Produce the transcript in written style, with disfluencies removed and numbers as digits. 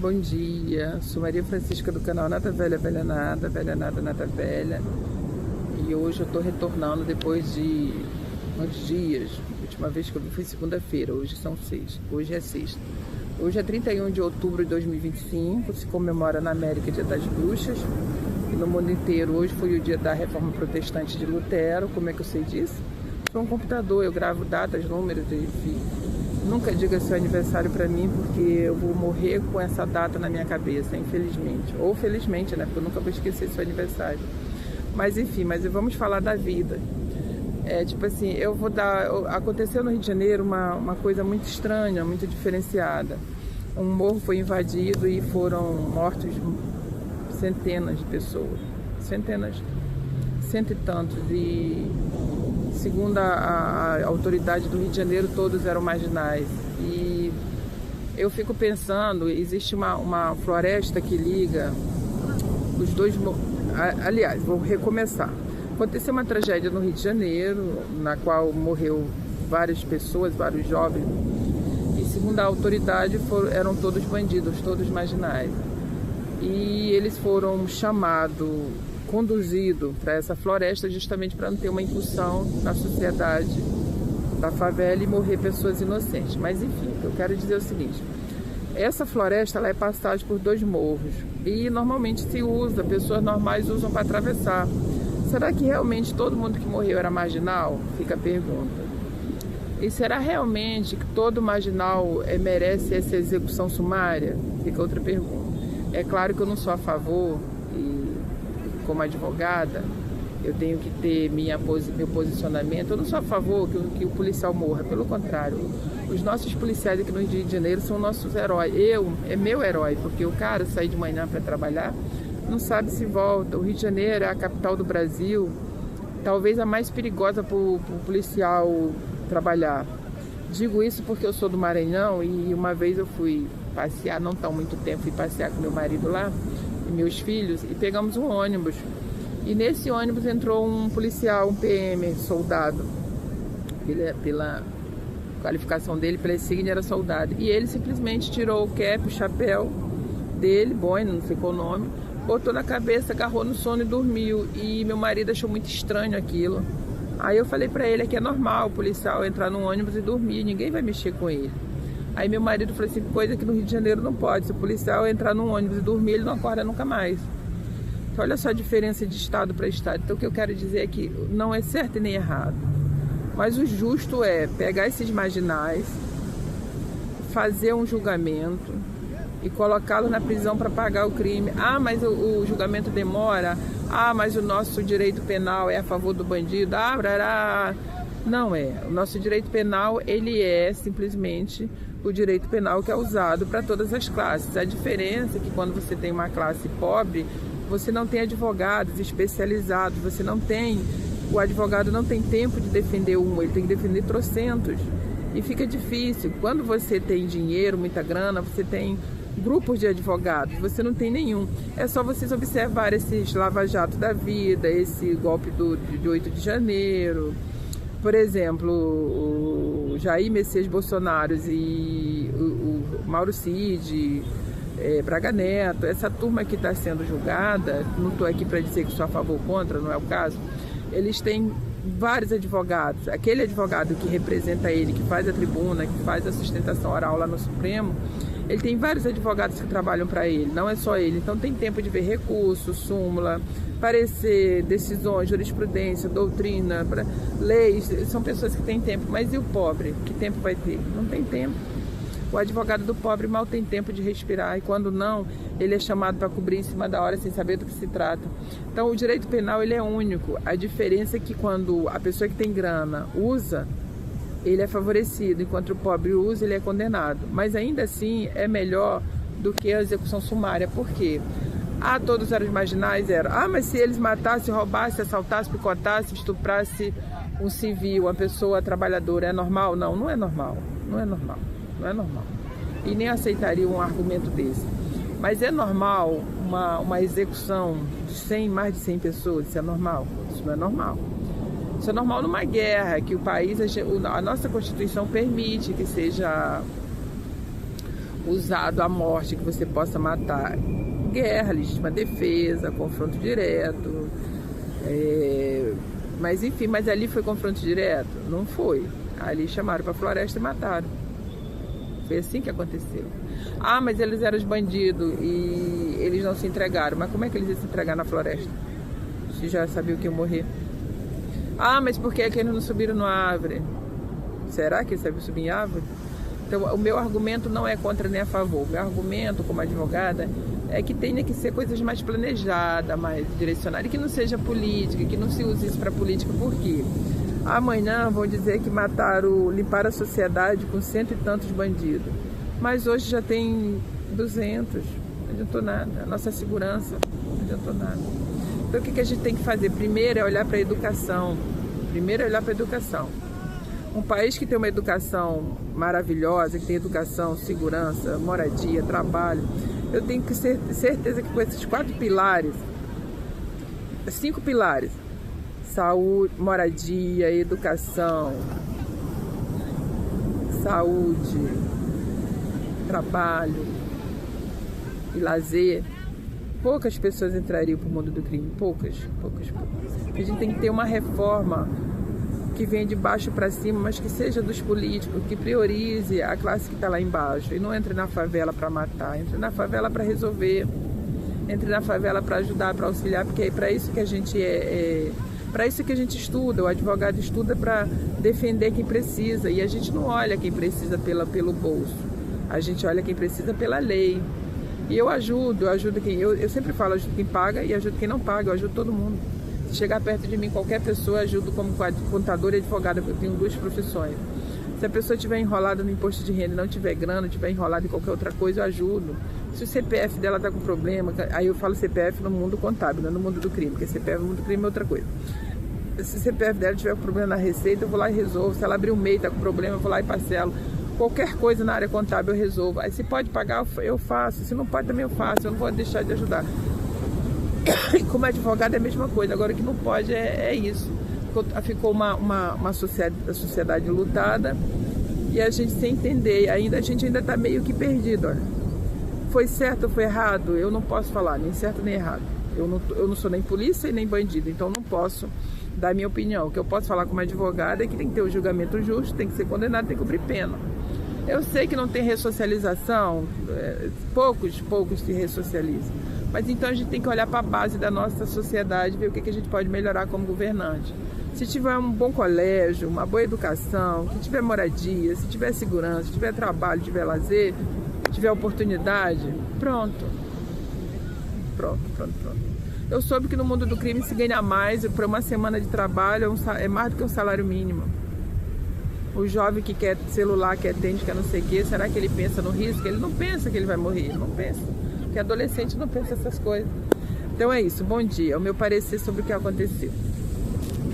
Bom dia, sou Maria Francisca do canal Nada Velha, Velha Nada, Velha Nada, Nada Velha. E hoje eu tô retornando depois de uns dias. A última vez que eu vi foi segunda-feira, hoje são sexta. Hoje é sexta. Hoje é 31 de outubro de 2025, se comemora na América Dia das Bruxas. E no mundo inteiro hoje foi o dia da Reforma Protestante de Lutero. Como é que eu sei disso? Sou um computador, eu gravo datas, números, enfim. Nunca diga seu aniversário para mim, porque eu vou morrer com essa data na minha cabeça, infelizmente. Ou felizmente, né? Porque eu nunca vou esquecer seu aniversário. Mas enfim, vamos falar da vida. Tipo assim, aconteceu no Rio de Janeiro uma coisa muito estranha, muito diferenciada. Um morro foi invadido e foram mortos centenas de pessoas. Centenas, cento e tantos. E segundo a autoridade do Rio de Janeiro, todos eram marginais. E eu fico pensando, existe uma floresta que liga os dois... Aliás, vou recomeçar. Aconteceu uma tragédia no Rio de Janeiro, na qual morreu várias pessoas, vários jovens. E segundo a autoridade, eram todos bandidos, todos marginais. E eles foram conduzido para essa floresta justamente para não ter uma incursão na sociedade da favela e morrer pessoas inocentes. Mas enfim, eu quero dizer o seguinte: essa floresta ela é passagem por dois morros e normalmente se usa, pessoas normais usam para atravessar. Será que realmente todo mundo que morreu era marginal? Fica a pergunta. E será realmente que todo marginal merece essa execução sumária? Fica outra pergunta. É claro que eu não sou a favor, e como advogada, eu tenho que ter meu posicionamento. Eu não sou a favor que o policial morra, pelo contrário. Os nossos policiais aqui no Rio de Janeiro são nossos heróis. É meu herói, porque o cara sai de manhã para trabalhar, não sabe se volta. O Rio de Janeiro é a capital do Brasil, talvez a mais perigosa para o policial trabalhar. Digo isso porque eu sou do Maranhão e uma vez eu fui passear, não tão muito tempo, fui passear com meu marido lá e meus filhos e pegamos um ônibus. E nesse ônibus entrou um policial, um PM, soldado. Pela qualificação dele, pela insígnia, era soldado. E ele simplesmente tirou o cap, o chapéu dele, boina, não sei qual o nome, botou na cabeça, agarrou no sono e dormiu. E meu marido achou muito estranho aquilo. Aí eu falei pra ele que é normal o policial entrar no ônibus e dormir, ninguém vai mexer com ele. Aí meu marido falou assim, coisa que no Rio de Janeiro não pode, se o policial entrar num ônibus e dormir, ele não acorda nunca mais. Então olha só a diferença de estado para estado. Então o que eu quero dizer é que não é certo e nem errado. Mas o justo é pegar esses marginais, fazer um julgamento e colocá-los na prisão para pagar o crime. Ah, mas o julgamento demora. Ah, mas o nosso direito penal é a favor do bandido. Ah, brará. Não é. O nosso direito penal, ele é simplesmente o direito penal que é usado para todas as classes. A diferença é que quando você tem uma classe pobre, você não tem advogados especializados, o advogado não tem tempo de defender ele tem que defender trocentos. E fica difícil. Quando você tem dinheiro, muita grana, você tem grupos de advogados, você não tem nenhum. É só vocês observar esses lava-jato da vida, esse golpe de 8 de janeiro. Por exemplo, o Jair Messias Bolsonaro e o Mauro Cid, Braga Neto, essa turma que está sendo julgada, não estou aqui para dizer que sou a favor ou contra, não é o caso, eles têm vários advogados. Aquele advogado que representa ele, que faz a tribuna, que faz a sustentação oral lá no Supremo, ele tem vários advogados que trabalham para ele, não é só ele. Então tem tempo de ver recurso, súmula, parecer, decisões, jurisprudência, doutrina, leis. São pessoas que têm tempo. Mas e o pobre? Que tempo vai ter? Não tem tempo. O advogado do pobre mal tem tempo de respirar e quando não, ele é chamado para cobrir em cima da hora sem saber do que se trata. Então o direito penal ele é único. A diferença é que quando a pessoa que tem grana usa, ele é favorecido, enquanto o pobre usa, ele é condenado. Mas ainda assim é melhor do que a execução sumária. Por quê? Ah, todos eram marginais? Eram. Ah, mas se eles matassem, roubassem, assaltassem, picotassem, estuprassem um civil, uma pessoa trabalhadora, é normal? Não, não é normal. Não é normal. Não é normal. E nem aceitaria um argumento desse. Mas é normal uma execução de mais de 100 pessoas? Isso é normal? Isso não é normal. Isso é normal numa guerra, que o país, a nossa Constituição permite que seja usado a morte que você possa matar. Guerra, legítima defesa, confronto direto. Mas enfim, mas ali foi confronto direto? Não foi. Ali chamaram para floresta e mataram. Foi assim que aconteceu. Ah, mas eles eram os bandidos e eles não se entregaram. Mas como é que eles iam se entregar na floresta? Se já sabiam que iam morrer. Ah, mas por que eles não subiram na árvore? Será que eles sabiam subir em árvore? Então, o meu argumento não é contra nem a favor. O meu argumento, como advogada, é que tenha que ser coisas mais planejadas, mais direcionadas, e que não seja política, que não se use isso para política. Por quê? Amanhã vão dizer que limparam a sociedade com 100 e tantos bandidos. Mas hoje já tem 200, não adiantou nada. A nossa segurança não adiantou nada. Então o que a gente tem que fazer? Primeiro é olhar para a educação. Um país que tem uma educação maravilhosa, que tem educação, segurança, moradia, trabalho, eu tenho que ter certeza que com esses 4 pilares, 5 pilares, saúde, moradia, educação, saúde, trabalho e lazer, poucas pessoas entrariam para o mundo do crime, poucas. A gente tem que ter uma reforma que venha de baixo para cima, mas que seja dos políticos, que priorize a classe que está lá embaixo e não entre na favela para matar, entre na favela para resolver, entre na favela para ajudar, para auxiliar, porque é para isso que a gente para isso que a gente estuda. O advogado estuda para defender quem precisa, e a gente não olha quem precisa pelo bolso, a gente olha quem precisa pela lei. E eu ajudo quem, eu sempre falo, ajudo quem paga e ajudo quem não paga, eu ajudo todo mundo. Se chegar perto de mim qualquer pessoa, eu ajudo como contadora e advogada, porque eu tenho 2 profissões. Se a pessoa estiver enrolada no imposto de renda e não tiver grana, estiver enrolada em qualquer outra coisa, eu ajudo. Se o CPF dela está com problema, aí eu falo CPF no mundo contábil, não no mundo do crime, porque CPF no mundo do crime é outra coisa. Se o CPF dela tiver com problema na receita, eu vou lá e resolvo. Se ela abrir um MEI e está com problema, eu vou lá e parcelo. Qualquer coisa na área contábil eu resolvo. Aí se pode pagar, eu faço. Se não pode, também eu faço. Eu não vou deixar de ajudar. E como advogado é a mesma coisa. Agora o que não pode é isso. Ficou uma sociedade lutada e a gente sem entender. A gente ainda está meio que perdido. Olha. Foi certo ou foi errado? Eu não posso falar, nem certo nem errado. Eu não sou nem polícia e nem bandido, então não posso dar minha opinião. O que eu posso falar como advogada é que tem que ter o julgamento justo, tem que ser condenado, tem que cumprir pena. Eu sei que não tem ressocialização, poucos se ressocializam. Mas então a gente tem que olhar para a base da nossa sociedade, ver o que a gente pode melhorar como governante. Se tiver um bom colégio, uma boa educação, se tiver moradia, se tiver segurança, se tiver trabalho, se tiver lazer, se tiver oportunidade, pronto. Eu soube que no mundo do crime se ganha mais, para uma semana de trabalho é mais do que um salário mínimo. O jovem que quer celular, quer tênis, quer não sei o quê, será que ele pensa no risco? Ele não pensa que ele vai morrer, ele não pensa. Porque adolescente não pensa essas coisas. Então é isso, bom dia. O meu parecer sobre o que aconteceu.